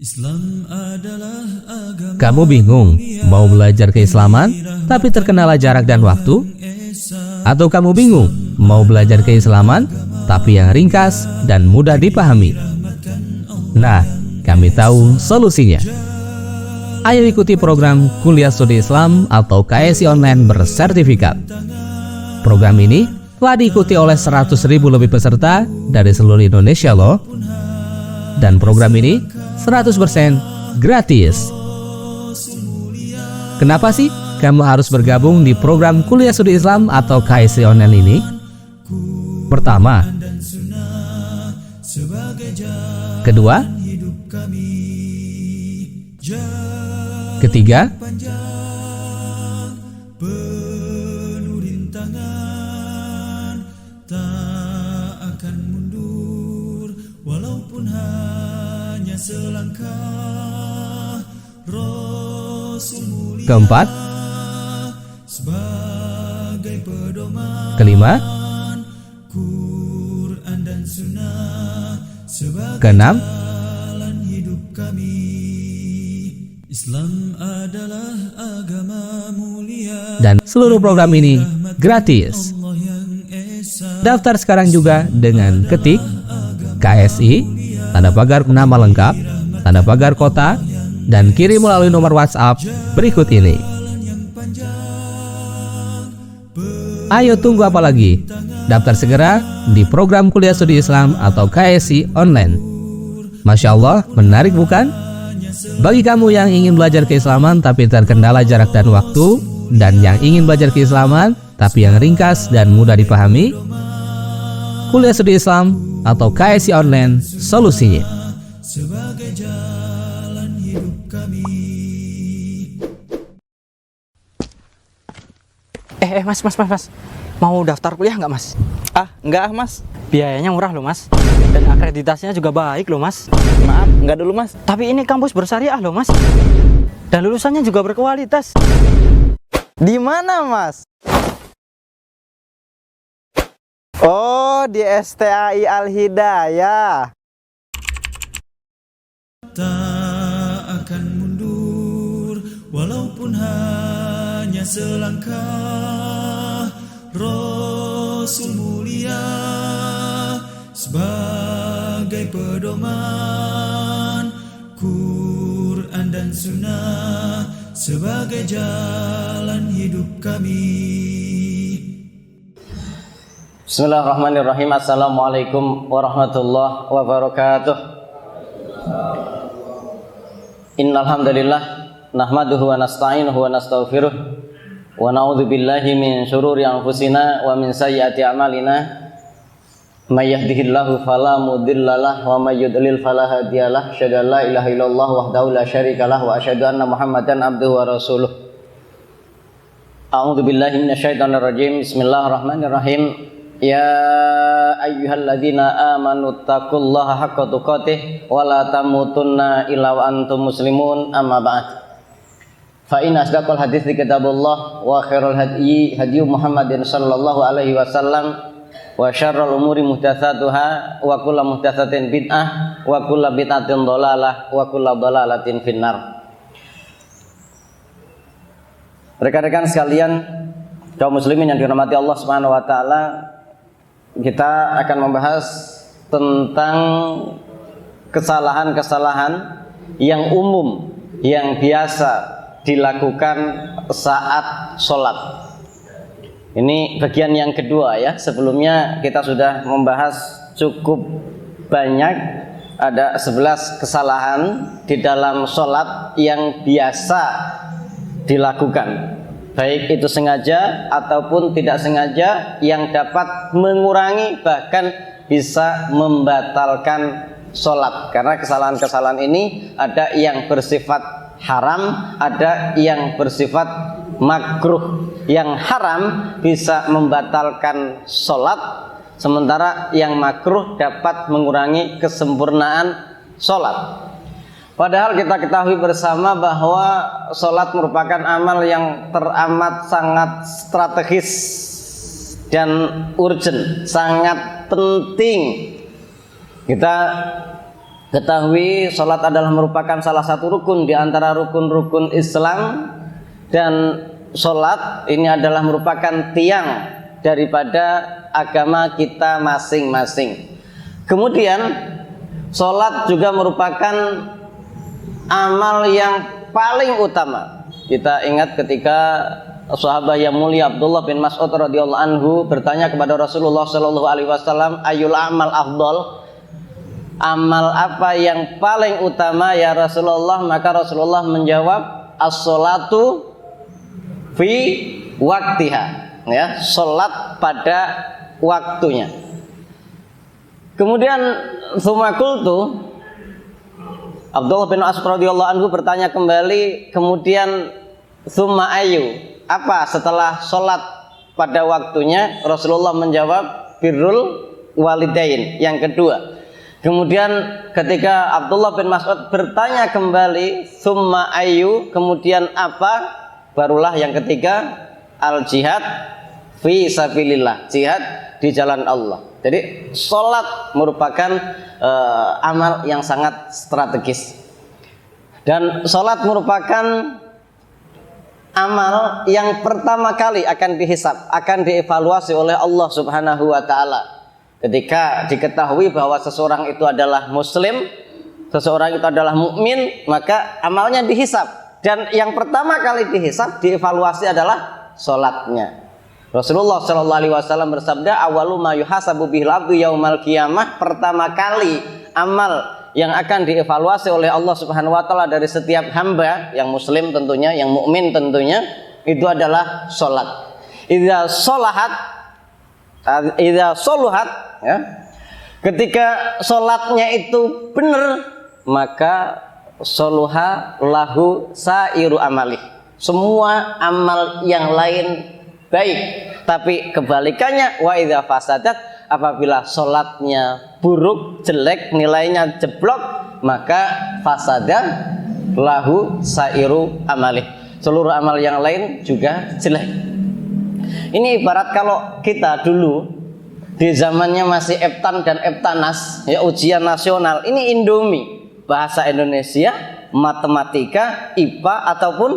Islam adalah agama. Kamu bingung mau belajar keislaman tapi terkendala jarak dan waktu? Atau kamu bingung mau belajar keislaman tapi yang ringkas dan mudah dipahami? Nah, kami tahu solusinya. Ayo ikuti program Kuliah Studi Islam atau KSI Online bersertifikat. Program ini telah diikuti oleh 100.000 lebih peserta dari seluruh Indonesia loh. Dan program ini 100% gratis. Kenapa sih kamu harus bergabung di program Kuliah Studi Islam atau KSI Online ini? Pertama, kedua, ketiga, walaupun hanya selangkah. Rasul mulia keempat, sebagai pedoman, kelima, Quran dan Sunnah sebagai keenam, jalan hidup kami. Islam adalah agama mulia. dan seluruh program ini gratis. Allah yang esa. Daftar sekarang juga dengan ketik KSI, tanda pagar nama lengkap, tanda pagar kota, dan kirim melalui nomor WhatsApp berikut ini. Ayo tunggu apa lagi? Daftar segera di program Kuliah Studi Islam atau KSI Online. Masya Allah, menarik bukan? Bagi kamu yang ingin belajar keislaman tapi terkendala jarak dan waktu, dan yang ingin belajar keislaman tapi yang ringkas dan mudah dipahami, Kuliah Studi Islam atau KSI Online solusinya. Sebagai jalan hidup kami. Mas. Mau daftar kuliah nggak, Mas? Enggak Mas. Biayanya murah loh, Mas. Dan akreditasinya juga baik loh, Mas. Maaf, enggak dulu Mas. Tapi ini kampus bersyariah loh, Mas. Dan lulusannya juga berkualitas. Di mana Mas? Oh, di STAI Al-Hidayah. Tak akan mundur walaupun hanya selangkah. Rasul mulia sebagai pedoman, Quran dan Sunnah sebagai jalan hidup kami. Bismillahirrahmanirrahim. Assalamualaikum warahmatullahi wabarakatuh. Innal hamdalillah nahmaduhu wa nasta'inuhu wa nastaghfiruh wa na'udzu billahi min syururi anfusina wa min sayyiati a'malina. May yahdihillahu fala mudhillalah wa may yudlil fala hadiyalah. Asyhadu an la ilaha illallah wahdahu la syarikalah wa asyhadu anna Muhammadan abduhu wa rasuluh. A'udzu billahi minasyaitonir rajim. Bismillahirrahmanirrahim. Ya ayyuhalladzina amanu taqullaha haqqa tuqatih wa la tamutunna illa wa antum muslimun, amma ba'd. Fa in asdaqal hadithi kitabullah wa khairul hadyi hadyu Muhammadin sallallahu alaihi wasallam wa syarrul umuri muhdatsatuha wa kullu muhdatsatin bid'ah wa kullu bid'atin dhalalah wa kullu dhalalatin finnar. Rekan-rekan sekalian, kaum muslimin yang dirahmati Allah Subhanahu wa taala, kita akan membahas tentang kesalahan-kesalahan yang umum yang biasa dilakukan saat sholat. Ini bagian yang kedua ya. Sebelumnya kita sudah membahas cukup banyak, ada 11 kesalahan di dalam sholat yang biasa dilakukan, baik itu sengaja ataupun tidak sengaja, yang dapat mengurangi bahkan bisa membatalkan sholat. Karena kesalahan-kesalahan ini ada yang bersifat haram, ada yang bersifat makruh. Yang haram bisa membatalkan sholat, sementara yang makruh dapat mengurangi kesempurnaan sholat. Padahal kita ketahui bersama bahwa sholat merupakan amal yang teramat sangat strategis dan urgent, sangat penting. Kita Ketahui sholat adalah merupakan salah satu rukun di antara rukun-rukun Islam, dan sholat ini adalah merupakan tiang daripada agama kita masing-masing. Kemudian sholat juga merupakan amal yang paling utama. Kita ingat ketika sahabat yang mulia Abdullah bin Mas'ud radhiyallahu anhu bertanya kepada Rasulullah sallallahu alaihi wasallam, "Ayyul amal afdal?" Amal apa yang paling utama ya Rasulullah? Maka Rasulullah menjawab, as-sholatu fi waktiha, ya, salat pada waktunya. Kemudian tsumma qultu, Abdullah bin Mas'ud radhiyallahu anhu bertanya kembali, kemudian tsumma ayu, apa setelah salat pada waktunya? Rasulullah menjawab, birrul walidain, yang kedua. Kemudian ketika Abdullah bin Mas'ud bertanya kembali, tsumma ayu, kemudian apa? Barulah yang ketiga, al jihad fi sabilillah, jihad di jalan Allah. Jadi sholat merupakan amal yang sangat strategis, dan sholat merupakan amal yang pertama kali akan dihisab, akan dievaluasi oleh Allah Subhanahu wa Ta'ala. Ketika diketahui bahwa seseorang itu adalah muslim, seseorang itu adalah mukmin, maka amalnya dihisab, dan yang pertama kali dihisab, dievaluasi adalah sholatnya. Rasulullah Shallallahu Alaihi Wasallam bersabda, awalu ma yuhasabu bihil abdu yaumal qiyamah, pertama kali amal yang akan dievaluasi oleh Allah Subhanahu Wa Taala dari setiap hamba yang muslim tentunya, yang mukmin tentunya, itu adalah sholat. Idza sholuhat, ya, ketika sholatnya itu benar, maka sholuha lahu sairu amali, semua amal yang lain baik. Tapi kebalikannya, wa idza fasadat, apabila sholatnya buruk, jelek, nilainya jeblok, maka fasada lahu sairu amali, seluruh amal yang lain juga jelek. Ini ibarat kalau kita dulu di zamannya masih Eptan dan Eptanas, ya, ujian nasional, ini Indomie, bahasa Indonesia, matematika, IPA ataupun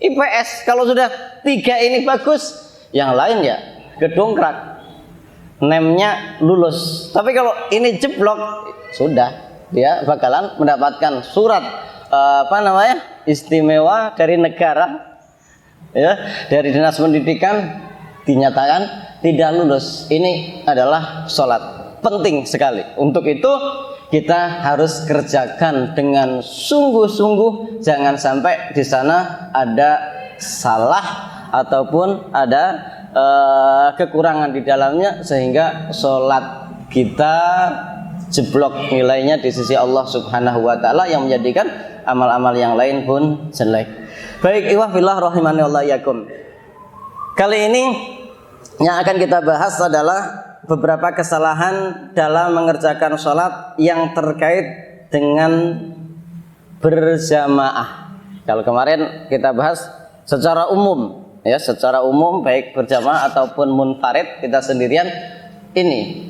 IPS. Kalau sudah 3 ini bagus, yang lain ya gedongkrak, nemnya lulus. Tapi kalau ini jeblok, sudah, dia bakalan mendapatkan surat istimewa dari negara, ya, dari dinas pendidikan, dinyatakan tidak lulus. Ini adalah sholat, penting sekali. Untuk itu kita harus kerjakan dengan sungguh-sungguh, jangan sampai di sana ada salah ataupun ada kekurangan di dalamnya sehingga sholat kita jeblok nilainya di sisi Allah Subhanahu wa Ta'ala, yang menjadikan amal-amal yang lain pun jelek. Baik, ikhwah fillah rahimani Allah yakum. Kali ini yang akan kita bahas adalah beberapa kesalahan dalam mengerjakan sholat yang terkait dengan berjamaah. Kalau kemarin kita bahas secara umum, ya, secara umum baik berjamaah ataupun munfarid, kita sendirian, ini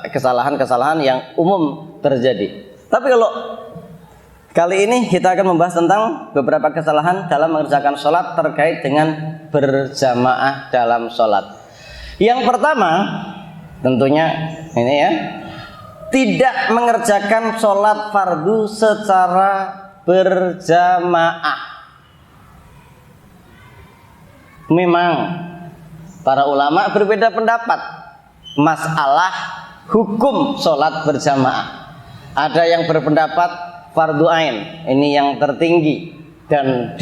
kesalahan-kesalahan yang umum terjadi. Tapi kalau kali ini kita akan membahas tentang beberapa kesalahan dalam mengerjakan sholat terkait dengan berjamaah dalam sholat. Yang pertama tentunya ini, ya, tidak mengerjakan sholat fardu secara berjamaah. Memang para ulama berbeda pendapat masalah hukum sholat berjamaah. Ada yang berpendapat fardu ain, ini yang tertinggi dan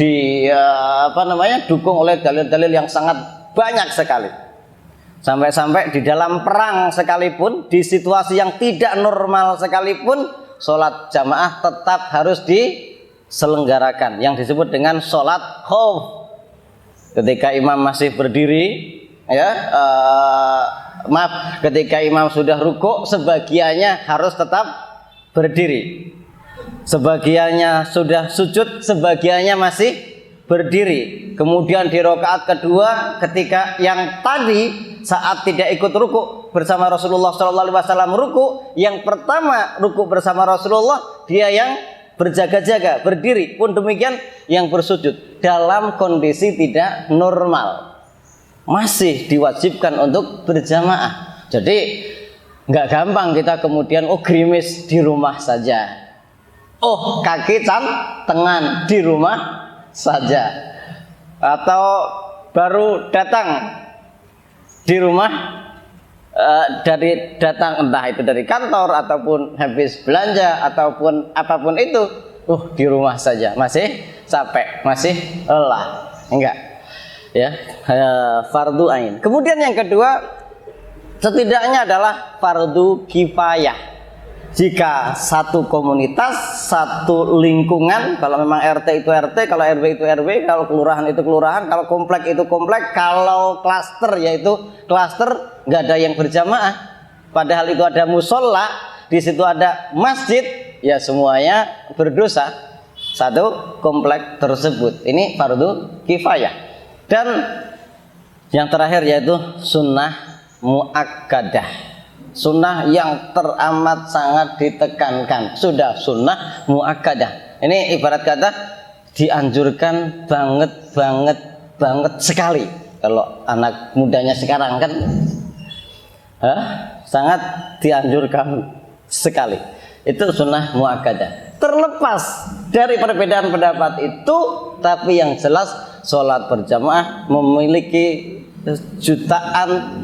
dukung oleh dalil-dalil yang sangat banyak sekali. Sampai-sampai di dalam perang sekalipun, di situasi yang tidak normal sekalipun, sholat jamaah tetap harus diselenggarakan, yang disebut dengan sholat khauf. Ketika imam masih berdiri, ya, ketika imam sudah rukuk, sebagiannya harus tetap berdiri. Sebagiannya sudah sujud, sebagiannya masih berdiri. Kemudian di rakaat kedua, ketika yang tadi saat tidak ikut ruku bersama Rasulullah SAW ruku, yang pertama ruku bersama Rasulullah dia yang berjaga-jaga, berdiri, pun demikian yang bersujud dalam kondisi tidak normal, masih diwajibkan untuk berjamaah. Jadi nggak gampang kita kemudian gerimis di rumah saja, kaki tangan di rumah saja, atau baru datang di rumah datang entah itu dari kantor ataupun habis belanja ataupun apapun itu, di rumah saja masih capek, masih lelah, enggak ya, fardu ain. Kemudian yang kedua, setidaknya adalah fardu kifayah. Jika satu komunitas, satu lingkungan, kalau memang RT itu RT, kalau RW itu RW, kalau kelurahan itu kelurahan, kalau komplek itu komplek, kalau klaster yaitu klaster, nggak ada yang berjamaah, padahal itu ada musola, di situ ada masjid, ya semuanya berdosa satu komplek tersebut. Ini fardu kifayah. Dan yang terakhir yaitu sunnah muakkadah. Sunnah yang teramat sangat ditekankan, sudah sunnah muakkadah. Ini ibarat kata dianjurkan banget sekali. Kalau anak mudanya sekarang kan sangat dianjurkan sekali. Itu sunnah muakkadah. Terlepas dari perbedaan pendapat itu, tapi yang jelas sholat berjamaah memiliki jutaan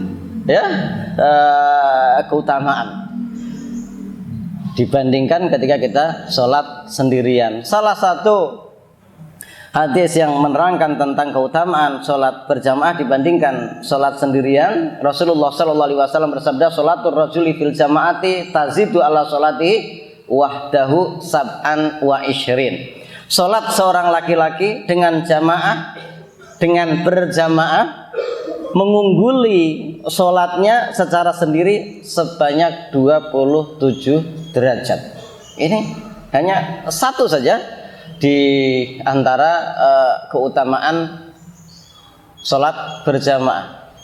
keutamaan dibandingkan ketika kita sholat sendirian. Salah satu hadis yang menerangkan tentang keutamaan sholat berjamaah dibandingkan sholat sendirian, Rasulullah SAW bersabda, sholatul rajuli fil jamaati tazidu ala sholati wahdahu sab'an wa ishrin. Sholat seorang laki-laki dengan jamaah, dengan berjamaah, mengungguli sholatnya secara sendiri sebanyak 27 derajat. Ini hanya satu saja di antara keutamaan sholat berjamaah.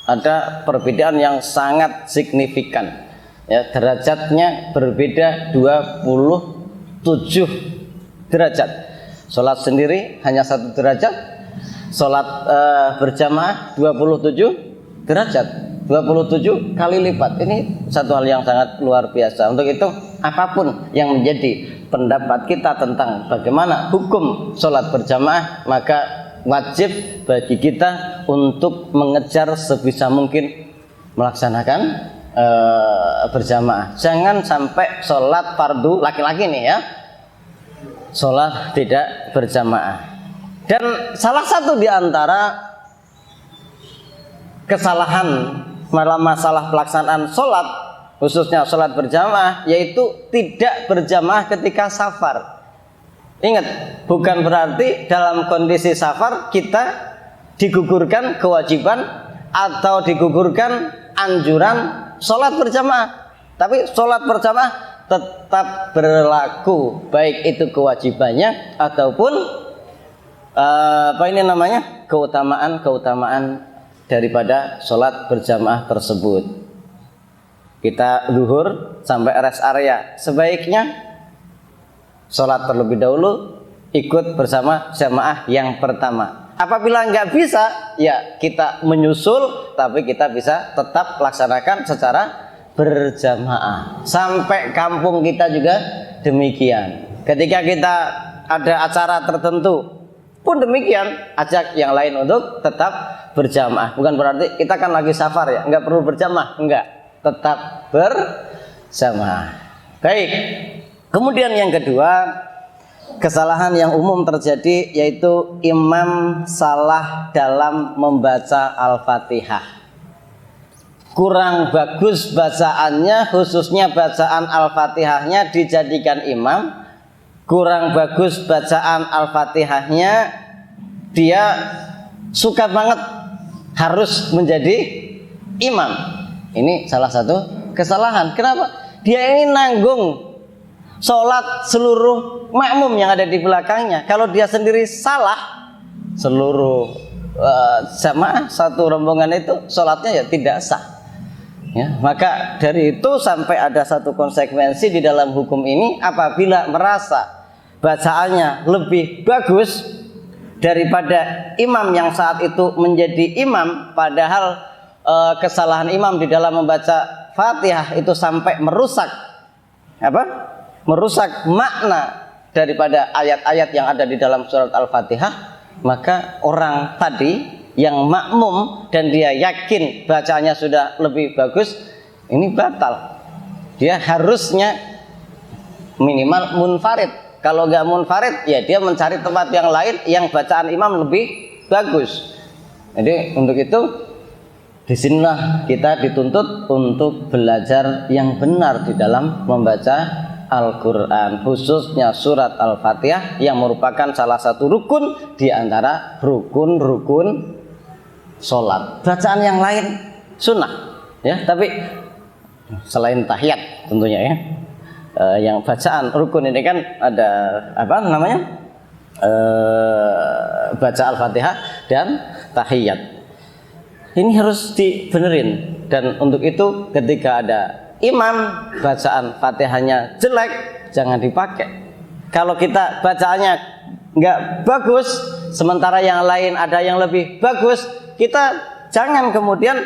Ada perbedaan yang sangat signifikan, ya, derajatnya berbeda 27 derajat. Sholat sendiri hanya 1 derajat, sholat berjamaah 27 derajat, 27 kali lipat. Ini satu hal yang sangat luar biasa. Untuk itu apapun yang menjadi pendapat kita tentang bagaimana hukum sholat berjamaah, maka wajib bagi kita untuk mengejar sebisa mungkin melaksanakan berjamaah. Jangan sampai sholat fardu laki-laki nih ya, sholat tidak berjamaah. Dan salah satu di antara kesalahan dalam masalah pelaksanaan sholat, khususnya sholat berjamaah, yaitu tidak berjamaah ketika safar. Ingat, bukan berarti dalam kondisi safar kita digugurkan kewajiban atau digugurkan anjuran sholat berjamaah. Tapi sholat berjamaah tetap berlaku, baik itu kewajibannya ataupun keutamaan daripada sholat berjamaah tersebut. Kita zuhur sampai rest area, sebaiknya sholat terlebih dahulu, ikut bersama jamaah yang pertama. Apabila nggak bisa, ya kita menyusul, tapi kita bisa tetap laksanakan secara berjamaah. Sampai kampung kita juga demikian. Ketika kita ada acara tertentu pun demikian, ajak yang lain untuk tetap berjamaah. Bukan berarti kita kan lagi safar ya, nggak perlu berjamaah, enggak, tetap berjamaah. Baik. Kemudian yang kedua, kesalahan yang umum terjadi yaitu imam salah dalam membaca Al-Fatihah. Kurang bagus bacaannya, khususnya bacaan Al-Fatihahnya dijadikan imam. Kurang bagus bacaan Al-Fatihahnya, dia suka banget harus menjadi imam. Ini salah satu kesalahan. Kenapa? Dia ini nanggung sholat seluruh makmum yang ada di belakangnya. Kalau dia sendiri salah, seluruh jamaah satu rombongan itu sholatnya ya tidak sah. Ya, maka dari itu sampai ada satu konsekuensi di dalam hukum ini, apabila merasa bacaannya lebih bagus daripada imam yang saat itu menjadi imam, padahal kesalahan imam di dalam membaca Fatihah itu sampai merusak merusak makna daripada ayat-ayat yang ada di dalam surat Al-Fatihah, maka orang tadi yang makmum dan dia yakin bacanya sudah lebih bagus, ini batal. Dia harusnya minimal munfarid. Kalau nggak munfarid, ya dia mencari tempat yang lain yang bacaan imam lebih bagus. Jadi untuk itu disinilah kita dituntut untuk belajar yang benar di dalam membaca Al-Quran, khususnya surat Al-Fatihah yang merupakan salah satu rukun di antara rukun-rukun sholat. Bacaan yang lain sunnah, ya, tapi selain tahiyat tentunya ya. Yang bacaan rukun ini kan ada baca Al-Fatihah dan tahiyat. Ini harus dibenerin, dan untuk itu ketika ada imam bacaan Fatihahnya jelek, jangan dipakai. Kalau kita bacaannya nggak bagus, sementara yang lain ada yang lebih bagus, kita jangan kemudian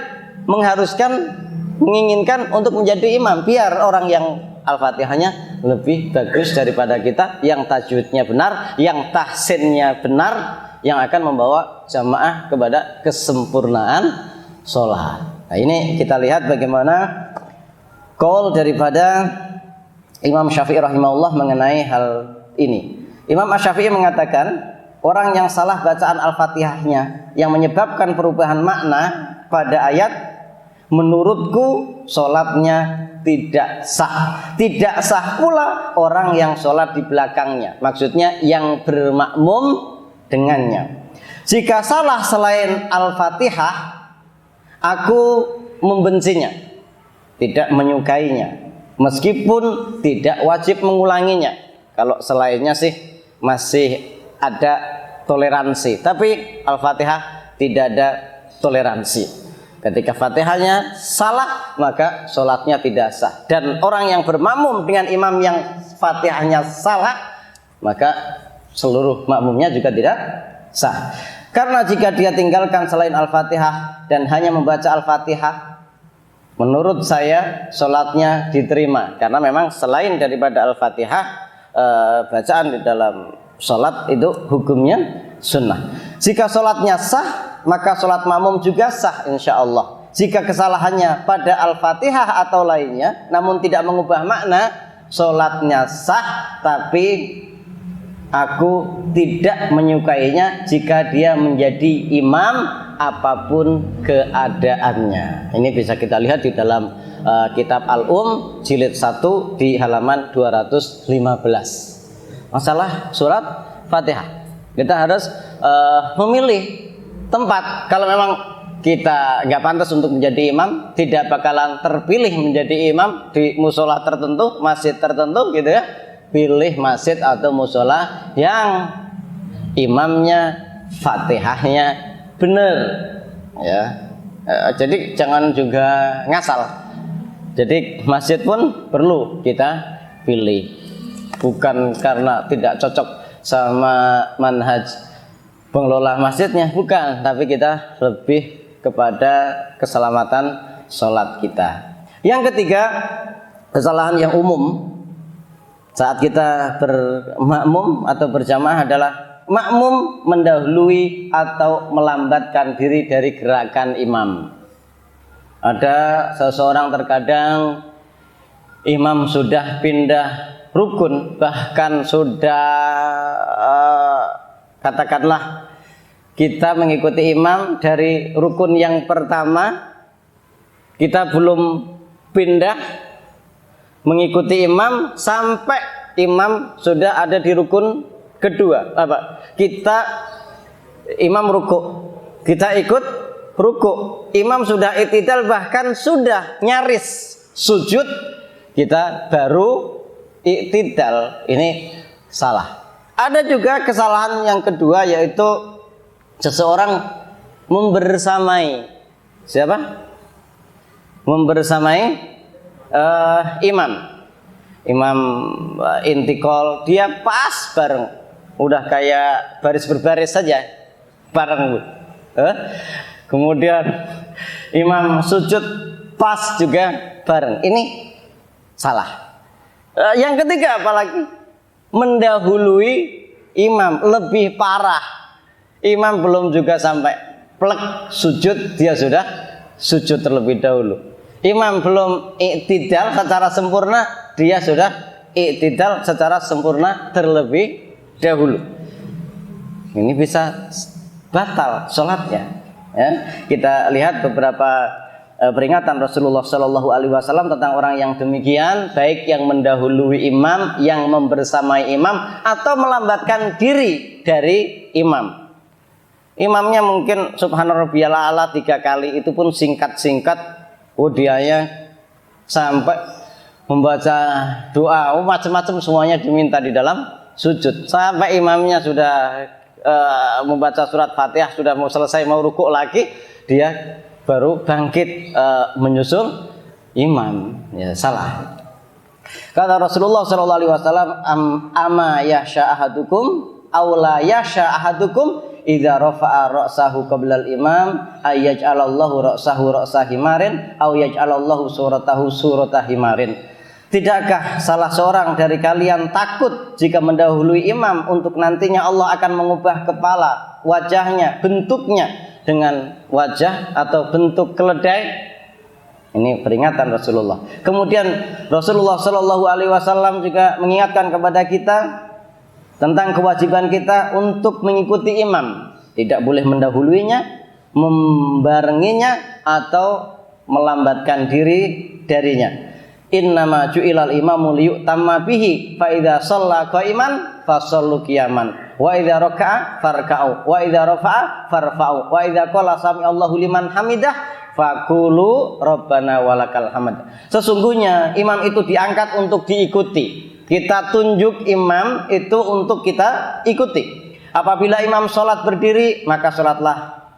menginginkan untuk menjadi imam. Biar orang yang Al-Fatihahnya lebih bagus daripada kita, yang tajwidnya benar, yang tahsinnya benar, yang akan membawa jamaah kepada kesempurnaan sholat. Nah, ini kita lihat bagaimana qaul daripada Imam Syafi'i rahimahullah mengenai hal ini. Imam Asy-Syafi'i mengatakan, orang yang salah bacaan Al-Fatihahnya yang menyebabkan perubahan makna pada ayat, menurutku sholatnya tidak sah. Tidak sah pula orang yang sholat di belakangnya, maksudnya yang bermakmum dengannya. Jika salah selain Al-Fatihah, aku membencinya, tidak menyukainya, meskipun tidak wajib mengulanginya. Kalau selainnya sih masih ada toleransi, tapi Al-Fatihah tidak ada toleransi. Ketika Fatihahnya salah, maka sholatnya tidak sah. Dan orang yang bermakmum dengan imam yang Fatihahnya salah, maka seluruh makmumnya juga tidak sah. Karena jika dia tinggalkan selain Al-Fatihah dan hanya membaca Al-Fatihah, menurut saya sholatnya diterima. Karena memang selain daripada Al-Fatihah, bacaan di dalam sholat itu hukumnya sunnah. Jika sholatnya sah, maka sholat makmum juga sah insya Allah. Jika kesalahannya pada Al-Fatihah atau lainnya, namun tidak mengubah makna, sholatnya sah, tapi aku tidak menyukainya jika dia menjadi imam apapun keadaannya. Ini bisa kita lihat di dalam kitab Al-Um jilid 1 di halaman 215. Masalah surat Fatihah, kita harus memilih tempat. Kalau memang kita nggak pantas untuk menjadi imam, tidak bakalan terpilih menjadi imam di musola tertentu, masjid tertentu gitu ya, pilih masjid atau musola yang imamnya Fatihahnya benar ya. Jadi jangan juga ngasal. Jadi masjid pun perlu kita pilih, bukan karena tidak cocok sama manhaj pengelola masjidnya, bukan, tapi kita lebih kepada keselamatan sholat kita. Yang ketiga, kesalahan yang umum saat kita bermakmum atau berjamaah adalah makmum mendahului atau melambatkan diri dari gerakan imam. Ada seseorang terkadang imam sudah pindah rukun, bahkan sudah katakanlah kita mengikuti imam dari rukun yang pertama, kita belum pindah mengikuti imam sampai imam sudah ada di rukun kedua. Imam ruku, kita ikut ruku, imam sudah i'tidal, bahkan sudah nyaris sujud, kita baru i'tidal. Ini salah. Ada juga kesalahan yang kedua, yaitu seseorang membersamai siapa? Membersamai imam. Imam intikal, dia pas bareng. Udah kayak baris berbaris saja bareng. Kemudian imam sujud pas juga bareng. Ini salah. Yang ketiga apalagi? Mendahului imam, lebih parah. Imam belum juga sampai plek sujud, dia sudah sujud terlebih dahulu. Imam belum i'tidal secara sempurna, dia sudah i'tidal secara sempurna terlebih dahulu. Ini bisa batal sholatnya. Ya, kita lihat beberapa peringatan Rasulullah Shallallahu Alaihi Wasallam tentang orang yang demikian, baik yang mendahului imam, yang membersamai imam, atau melambatkan diri dari imam. Imamnya mungkin subhanarabbiyal a'la 3 kali, itu pun singkat-singkat. Dianya sampai membaca doa, macam-macam semuanya diminta di dalam sujud. Sampai imamnya sudah membaca surat Fatihah, sudah mau selesai, mau rukuk lagi, dia baru bangkit menyusul imam. Ya, salah. Kata Rasulullah sallallahu alaihi wasallam, ama yasha ahadukum aw la yasha ahadukum idza rafa'a ra'sahu qabla al-imam ayyaj'alallahu ra'sahu ra'sa himarin aw yaj'alallahu suratahu surata himarin. Tidakkah salah seorang dari kalian takut jika mendahului imam untuk nantinya Allah akan mengubah kepala, wajahnya, bentuknya dengan wajah atau bentuk keledai? Ini peringatan Rasulullah. Kemudian Rasulullah Shallallahu Alaihi Wasallam juga mengingatkan kepada kita tentang kewajiban kita untuk mengikuti imam. Tidak boleh mendahuluinya, membarenginya, atau melambatkan diri darinya. Innama ju'ilal imamu liyu'tamma bihi fa idza shalla qa'iman fasallu qiyaman wa idza raka'a farka'u wa idza rafa'a farfa'u wa idza qala sami Allahu liman hamidah faqulu rabbana walakal hamd. Sesungguhnya imam itu diangkat untuk diikuti. Kita tunjuk imam itu untuk kita ikuti. Apabila imam sholat berdiri, maka sholatlah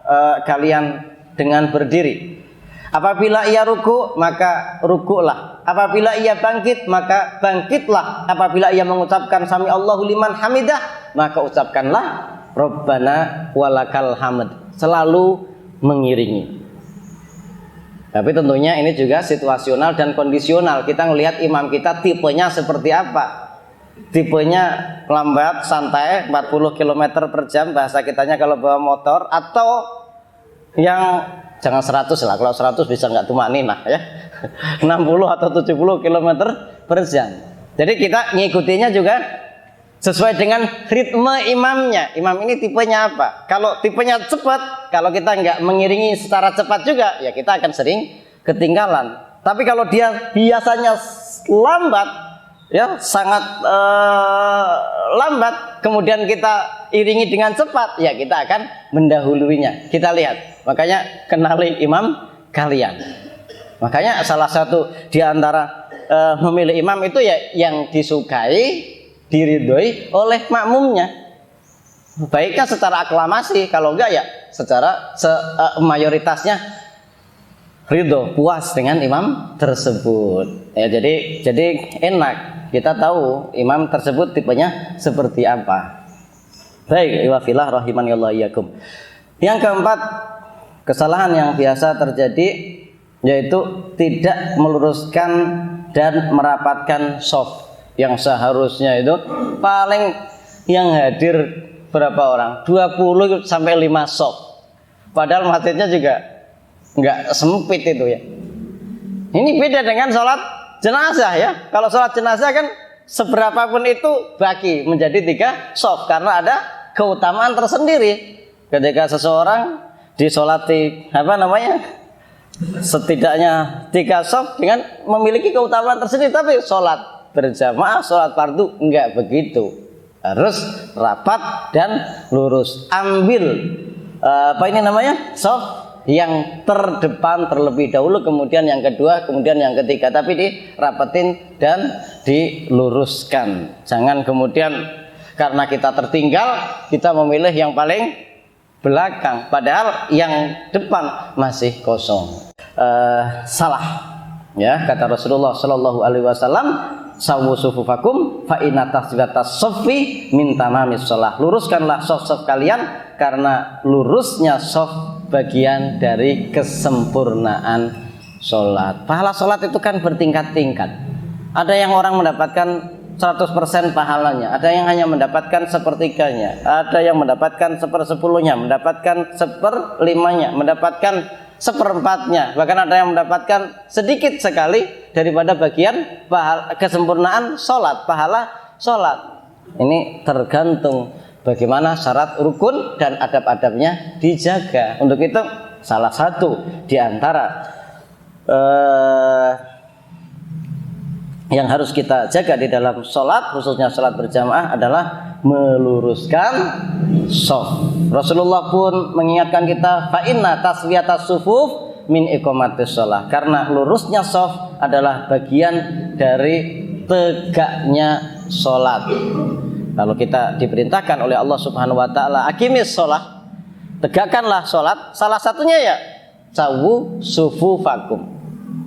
kalian dengan berdiri. Apabila ia ruku, maka rukuklah. Apabila ia bangkit, maka bangkitlah. Apabila ia mengucapkan sami Allahu liman hamidah, maka ucapkanlah Rabbana walakal hamd. Selalu mengiringi. Tapi tentunya ini juga situasional dan kondisional. Kita melihat imam kita tipenya seperti apa. Tipenya lambat, santai, 40 km per jam bahasa kitanya kalau bawa motor. Atau yang jangan 100 lah, kalau 100 bisa nggak tumaninah ya. 60 atau 70 km per jam. Jadi kita ngikutinya juga sesuai dengan ritme imamnya. Imam ini tipenya apa? Kalau tipenya cepat, kalau kita nggak mengiringi secara cepat juga, ya kita akan sering ketinggalan. Tapi kalau dia biasanya lambat, ya sangat lambat, kemudian kita iringi dengan cepat, ya kita akan mendahuluinya. Kita lihat, makanya kenali imam kalian. Makanya salah satu di antara memilih imam itu ya yang disukai, diridhoi oleh makmumnya. Baiknya secara aklamasi, kalau enggak ya secara mayoritasnya ridho, puas dengan imam tersebut. Ya, jadi enak kita tahu imam tersebut tipenya seperti apa. Baik, wa fillah rahimanillahu iyyakum. Yang keempat, kesalahan yang biasa terjadi yaitu tidak meluruskan dan merapatkan shaf. Yang seharusnya itu paling yang hadir berapa orang? 20 sampai 5 shaf. Padahal masjidnya juga nggak sempit itu ya. Ini beda dengan sholat jenazah ya. Kalau sholat jenazah kan seberapapun itu bagi menjadi 3 shaf karena ada keutamaan tersendiri. Ketika seseorang disolati setidaknya 3 shaf dengan memiliki keutamaan tersendiri. Tapi sholat berjamaah, sholat fardu enggak begitu, harus rapat dan lurus. Ambil shaf yang terdepan terlebih dahulu, kemudian yang kedua, kemudian yang ketiga, tapi dirapetin dan diluruskan. Jangan kemudian karena kita tertinggal kita memilih yang paling belakang, padahal yang depan masih kosong. Salah, ya, kata Rasulullah Shallallahu Alaihi Wasallam, sawu sufufakum fa inna tasbihatas soffi min tamamis shalah. Luruskanlah saf-saf kalian, karena lurusnya saf bagian dari kesempurnaan sholat. Pahala sholat itu kan bertingkat-tingkat. Ada yang orang mendapatkan 100% pahalanya, ada yang hanya mendapatkan sepertiganya, ada yang mendapatkan 1/10-nya, mendapatkan 1/5-nya, mendapatkan 1/4-nya, bahkan ada yang mendapatkan sedikit sekali daripada bagian kesempurnaan sholat, pahala sholat. Ini tergantung bagaimana syarat rukun dan adab-adabnya dijaga. Untuk itu salah satu di antara yang harus kita jaga di dalam sholat, khususnya sholat berjamaah, adalah meluruskan shaf. Rasulullah pun mengingatkan kita, fa inna taswiyatas sufuf min iqamatis shalah, karena lurusnya shaf adalah bagian dari tegaknya sholat. Kalau kita diperintahkan oleh Allah Subhanahu wa taala, aqimis shalah, tegakkanlah sholat, salah satunya ya sawu sufufakum,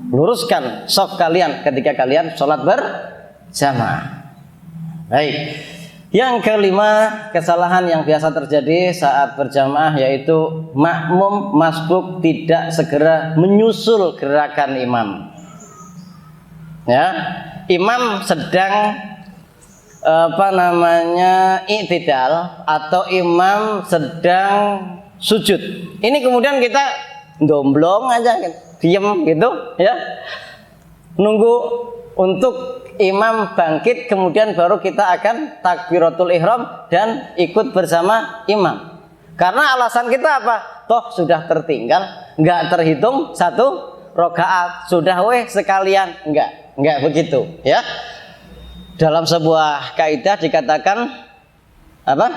luruskan shaf kalian ketika kalian sholat berjamaah. Baik. Yang kelima, kesalahan yang biasa terjadi saat berjamaah, yaitu makmum masbuk tidak segera menyusul gerakan imam. Ya, imam sedang i'tidal atau imam sedang sujud. Ini kemudian kita domblong aja, diam gitu, ya, nunggu untuk imam bangkit, kemudian baru kita akan takbiratul ihram dan ikut bersama imam. Karena alasan kita apa? Toh sudah tertinggal, nggak terhitung 1 rakaat, sudah sekalian. Nggak begitu, ya. Dalam sebuah kaidah dikatakan apa?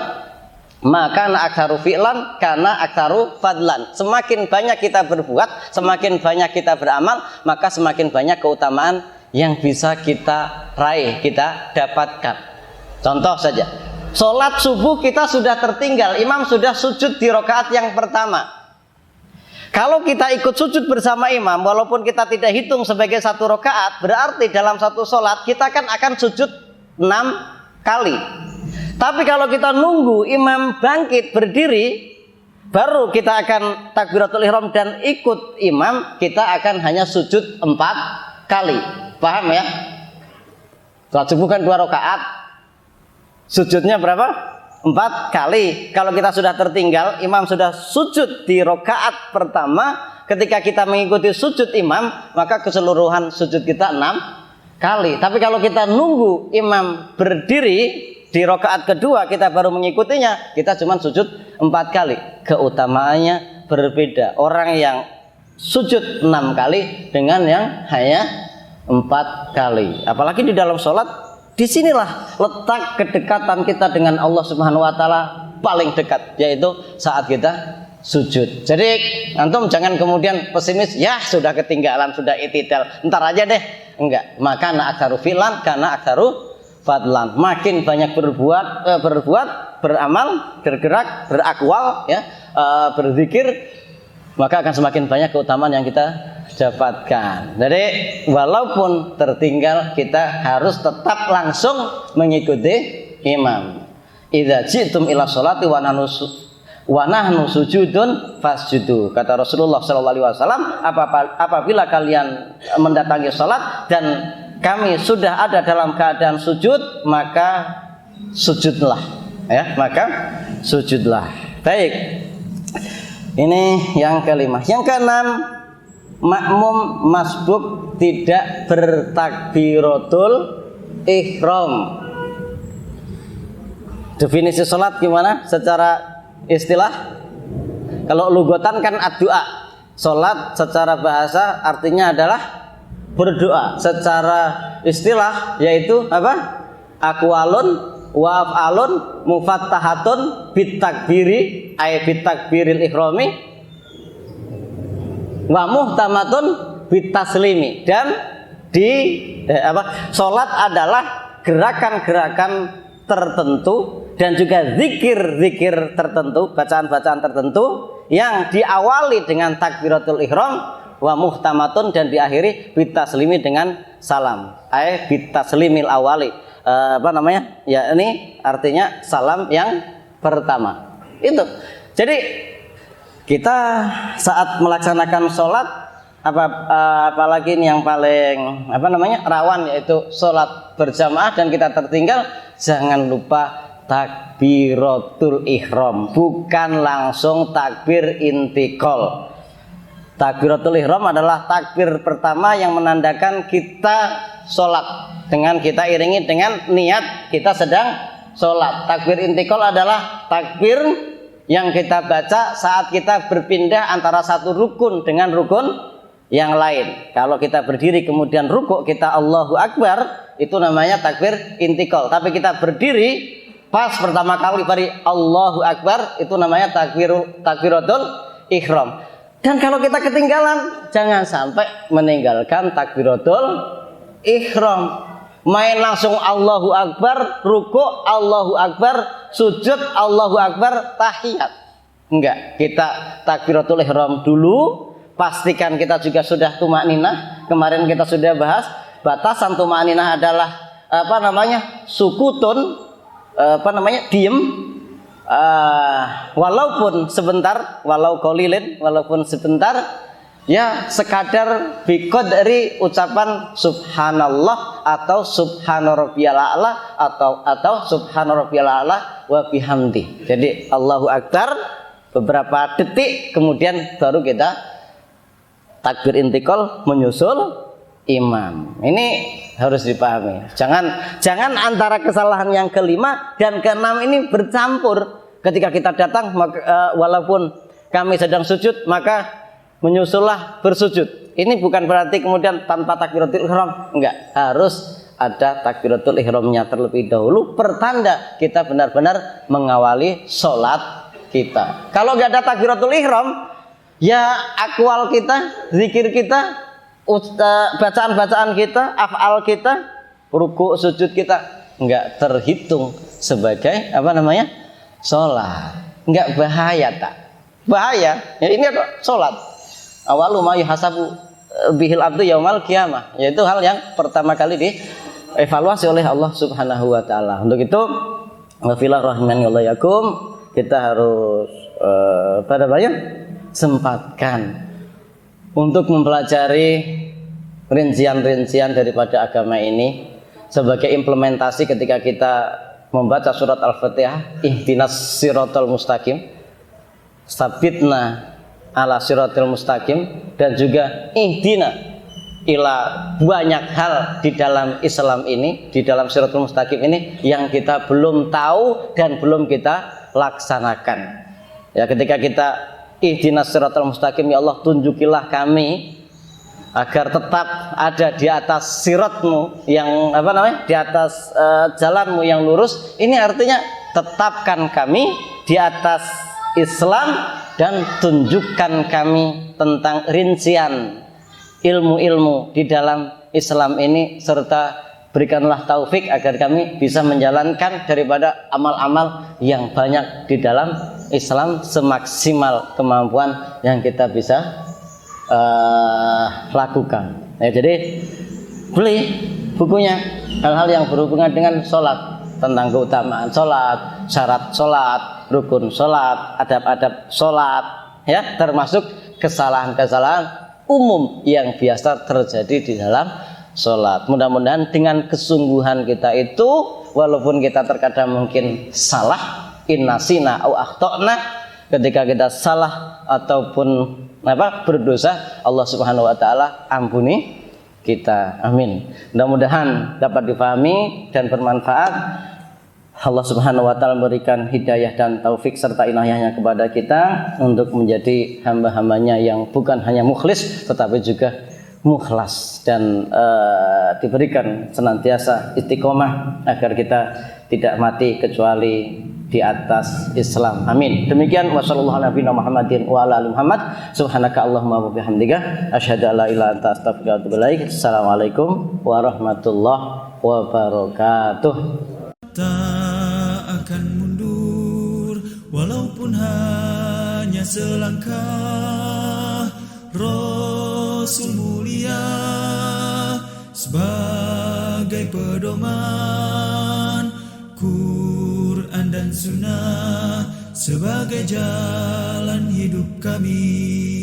Maka aksaru fi'lan karena aksaru fadlan. Semakin banyak kita berbuat, semakin banyak kita beramal, maka semakin banyak keutamaan yang bisa kita raih, kita dapatkan. Contoh saja, sholat subuh kita sudah tertinggal, imam sudah sujud di rakaat yang pertama. Kalau kita ikut sujud bersama imam, walaupun kita tidak hitung sebagai 1 rakaat, berarti dalam satu sholat kita kan akan sujud 6 kali. Tapi kalau kita nunggu imam bangkit berdiri, baru kita akan takbiratul ihram dan ikut imam, kita akan hanya sujud 4 kali. Paham ya? Sholat subuh kan 2 rakaat, sujudnya berapa? 4 kali. Kalau kita sudah tertinggal, imam sudah sujud di rakaat pertama, ketika kita mengikuti sujud imam, maka keseluruhan sujud kita 6 kali. Tapi kalau kita nunggu imam berdiri di rakaat kedua, kita baru mengikutinya, kita cuma sujud 4 kali. Keutamaannya berbeda. Orang yang sujud 6 kali dengan yang hanya 4 kali. Apalagi di dalam sholat, disinilah letak kedekatan kita dengan Allah Subhanahu wa taala paling dekat, yaitu saat kita sujud. Jadi antum jangan kemudian pesimis, ya sudah ketinggalan, sudah i'tidal, ntar aja deh. Enggak. Maka aksaru fi'lan karena aksaru fadlan. Makin banyak berbuat, beramal, bergerak, berakwal, ya, berzikir, maka akan semakin banyak keutamaan yang kita dapatkan. Jadi walaupun tertinggal, kita harus tetap langsung mengikuti imam. Idza ji'tum ila sholati wa nahnu sujudun fasjudu. Kata Rasulullah sallallahu alaihi wasallam, apabila kalian mendatangi salat dan kami sudah ada dalam keadaan sujud, maka sujudlah, ya, maka sujudlah. Baik. Ini yang kelima. Yang keenam, makmum masbuk tidak bertakbiratul ihram. Definisi salat gimana secara istilah? Kalau lugotan kan ad-du'a. Salat secara bahasa artinya adalah berdoa. Secara istilah yaitu apa? Aqwalun wa af'alun mufattahatun bitakbiri ay bitakbiril ihrami wa muhtamatun bitaslimi. Dan salat adalah gerakan-gerakan tertentu dan juga zikir-zikir tertentu, bacaan-bacaan tertentu yang diawali dengan takbiratul ihram wa muhtamatun dan diakhiri bitaslimi dengan salam. Bitaslimil awali. Ya ini artinya salam yang pertama. Itu. Jadi kita saat melaksanakan sholat apalagi ini yang paling rawan yaitu sholat berjamaah dan kita tertinggal, jangan lupa takbiratul ihram, bukan langsung takbir intikal. Takbiratul ihram adalah takbir pertama yang menandakan kita sholat, dengan kita iringi dengan niat kita sedang sholat. Takbir intikal adalah takbir yang kita baca saat kita berpindah antara satu rukun dengan rukun yang lain. Kalau kita berdiri kemudian rukuk kita Allahu Akbar, itu namanya takbir intikal. Tapi kita berdiri pas pertama kali bari Allahu Akbar, itu namanya takbiratul ihram. Dan kalau kita ketinggalan, jangan sampai meninggalkan takbiratul ihram. Main langsung Allahu Akbar, rukuk Allahu Akbar, sujud Allahu Akbar, tahiyat. Enggak, kita takbiratul ihram dulu. Pastikan kita juga sudah tumakninah. Kemarin kita sudah bahas batasan tumakninah adalah sukutun, diem, walaupun sebentar, walaupun sebentar, ya sekadar biqadri ucapan subhanallah atau subhana rabbiyal a'la atau subhana rabbiyal a'la wa bihamdi. Jadi Allahu Akbar beberapa detik kemudian baru kita takbir intikal menyusul imam. Ini harus dipahami. Jangan antara kesalahan yang kelima dan keenam ini bercampur. Ketika kita datang, walaupun kami sedang sujud, maka menyusullah bersujud. Ini bukan berarti kemudian tanpa takbiratul ihram. Enggak, harus ada takbiratul ihramnya terlebih dahulu, pertanda kita benar-benar mengawali sholat kita. Kalau nggak ada takbiratul ihram, ya akwal kita, zikir kita, bacaan-bacaan kita, af'al kita, ruku' sujud kita enggak terhitung sebagai sholat. Enggak bahaya tak? Bahaya. Ya ini apa? Sholat. Awalu ma yuhasabu bihil abdu yaumal qiyamah. Yaitu hal yang pertama kali dievaluasi oleh Allah Subhanahu wa taala. Untuk itu, wafilah rahimani Allah yakum, kita harus sempatkan untuk mempelajari rincian-rincian daripada agama ini sebagai implementasi ketika kita membaca surat Al-Fatihah, ihdinas siratal mustaqim, sabitna ala siratal mustaqim, dan juga ihdina ila, banyak hal di dalam Islam ini, di dalam siratal mustaqim ini yang kita belum tahu dan belum kita laksanakan. Ya, ketika kita ihdinas siratal mustaqim, ya Allah tunjukilah kami agar tetap ada di atas siratmu yang di atas jalanmu yang lurus. Ini artinya tetapkan kami di atas Islam dan tunjukkan kami tentang rincian ilmu-ilmu di dalam Islam ini, serta berikanlah taufik agar kami bisa menjalankan daripada amal-amal yang banyak di dalam Islam semaksimal kemampuan yang kita bisa lakukan. Ya, jadi beli bukunya hal-hal yang berhubungan dengan sholat, tentang keutamaan sholat, syarat sholat, rukun sholat, adab-adab sholat, ya, termasuk kesalahan-kesalahan umum yang biasa terjadi di dalam sholat. Mudah-mudahan dengan kesungguhan kita itu, walaupun kita terkadang mungkin salah, innasina au akhtana, ketika kita salah ataupun berdosa, Allah Subhanahu wa taala ampuni kita. Amin. Mudah-mudahan dapat difahami dan bermanfaat. Allah Subhanahu wa taala memberikan hidayah dan taufik serta inayahnya kepada kita untuk menjadi hamba-hambanya yang bukan hanya mukhlis tetapi juga mukhlas, dan diberikan senantiasa istiqomah agar kita tidak mati kecuali di atas Islam. Amin. Demikian, wasallallahu ala nabiyina Muhammadin wa ala ali Muhammad. Subhanaka Allahumma wa bihamdika asyhadu an la ilaha illa anta astaghfiruka wa atubu ilaik. Assalamualaikum warahmatullahi wabarakatuh. Tak akan mundur walaupun hanya selangkah. Rasul mulia sebagai pedoman, Quran dan Sunnah sebagai jalan hidup kami.